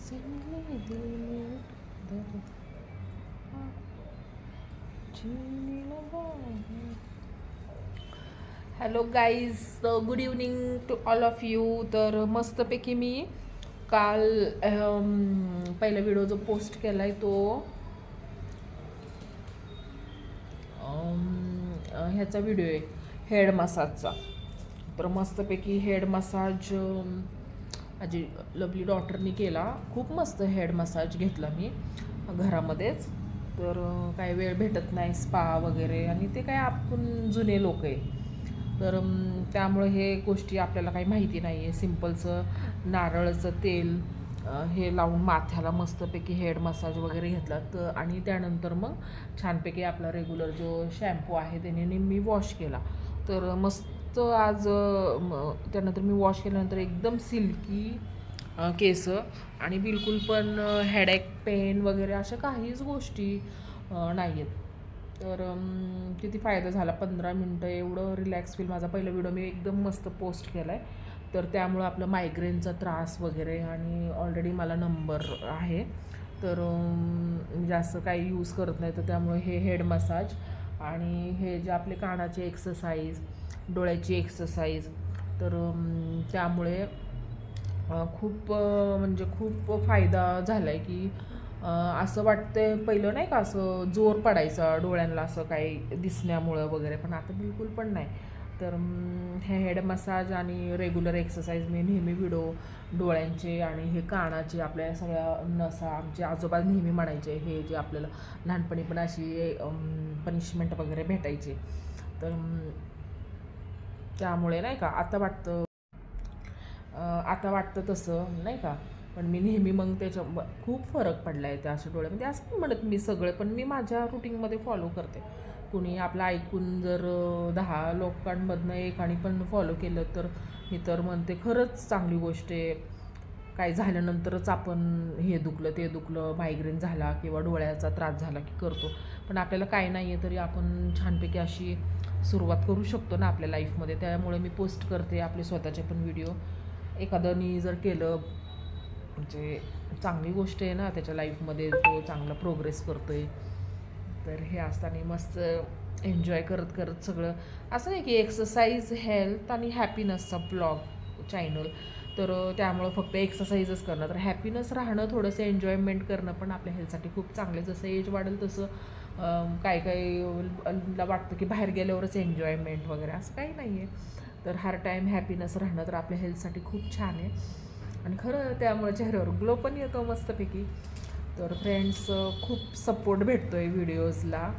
से मिले दिल में दर्द जीने लगा है. Hello guys, good evening to all of you. तर मस्तपैकी मी काल पहिला व्हिडिओ जो पोस्ट केला आहे तो ह्याचा व्हिडिओ आहे हेड मसाजचा. तर मस्तपैकी हेड मसाज माझी लवली डॉटरनी केला. खूप मस्त हेड मसाज घेतला मी घरामध्येच. तर काही वेळ भेटत नाही स्पा वगैरे, आणि ते काय आपण जुने लोक आहे, तर त्यामुळे हे गोष्टी आपल्याला काही माहिती नाही आहे. सिम्पलचं नारळाचं तेल हे लावून माथ्याला मस्तपैकी हेड मसाज वगैरे घेतला. तर आणि त्यानंतर मग छानपैकी आपला रेग्युलर जो शॅम्पू आहे त्याने मी वॉश केला. तर मस्त आज त्यानंतर मी वॉश केल्यानंतर एकदम सिल्की केस, आणि बिलकुल पण हेडेक पेन वगैरे अशा काहीच गोष्टी नाही आहेत. तर किती फायदा झाला. 15 मिनटं एवढं रिलॅक्स फील. माझा पहिला व्हिडिओ मी एकदम मस्त पोस्ट केला आहे. तर त्यामुळं आपलं मायग्रेनचा त्रास वगैरे, आणि ऑलरेडी मला नंबर आहे, तर जास्त काही यूज करत नाही. तर त्यामुळे हे हेड मसाज आणि हे जे आपले कानाचे एक्सरसाइज, डोळ्याची एक्सरसाइज, तर त्यामुळे खूप म्हणजे खूप फायदा झाला आहे. की असं वाटतंय पहिलं नाही का असं जोर पडायचा डोळ्यांना असं काही दिसण्यामुळं वगैरे, पण आता बिलकुल पण नाही. तर हे हेड मसाज आणि रेग्युलर एक्सरसाइज मी नेहमी व्हिडिओ डोळ्यांचे आणि हे कानाचे, आपल्या सगळ्या नसा, आमचे आजोबा नेहमी म्हणायचे, हे जे आपल्याला लहानपणी पण अशी पनिशमेंट वगैरे भेटायचे. तर त्यामुळे नाही का आता वाटतं तसं नाही का, पण मी नेहमी मग त्याच्या खूप फरक पडला आहे त्या अशा डोळ्यामध्ये. असं नाही म्हणत मी सगळे, पण मी माझ्या रुटीनमध्ये फॉलो करते. कुणी आपलं ऐकून जर 10 लोकांमधनं एकाने पण फॉलो केलं तर मी तर म्हणते खरंच चांगली गोष्ट आहे. काय झाल्यानंतरच आपण हे दुखलं ते दुखलं, मायग्रेन झाला किंवा डोळ्याचा त्रास झाला की करतो, पण आपल्याला काय नाही आहे तरी आपण छानपैकी अशी सुरुवात करू शकतो ना आपल्या लाईफमध्ये. त्यामुळे मी पोस्ट करते आपले स्वतःचे पण व्हिडिओ. एखाद्यानी जर केलं म्हणजे चांगली गोष्ट आहे ना, त्याच्या लाईफमध्ये तो चांगला प्रोग्रेस करतो आहे. तर हे असताना मस्त एन्जॉय करत करत सगळं, असं नाही की एक्सरसाइज, हेल्थ आणि हॅपीनेसचा ब्लॉग चॅनल. तर त्यामुळं फक्त एक्सरसाइजच करणं, तर हॅपीनेस राहणं, थोडंसं एन्जॉयमेंट करणं पण आपल्या हेल्थसाठी खूप चांगलं आहे. जसं एज वाढेल तसं काही वाटतं की बाहेर गेल्यावरच एन्जॉयमेंट वगैरे, असं काही नाही आहे. तर हर टाईम हॅपीनेस राहणं तर आपल्या हेल्थसाठी खूप छान आहे. आणि खरं त्यामुळे चेहऱ्यावर ग्लो पण येतो मस्तपैकी. तर फ्रेंड्स, खूप सपोर्ट भेटतो आहे व्हिडिओजला.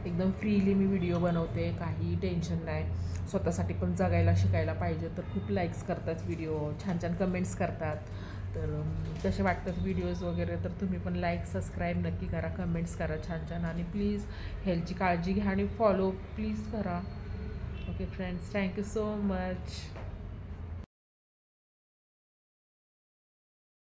एकदम फ्रीली मी व्हिडिओ बनवते, काही टेन्शन नाही. स्वतःसाठी पण जगायला शिकायला पाहिजे. तर खूप लाईक्स करतात व्हिडिओ, छान छान कमेंट्स करतात. तर कसे वाटतात व्हिडिओज वगैरे, तर तुम्ही पण लाईक सबस्क्राईब नक्की करा, कमेंट्स करा छान छान, आणि प्लीज हेल्थची काळजी घ्या आणि फॉलो प्लीज करा. Okay friends, thank you so much.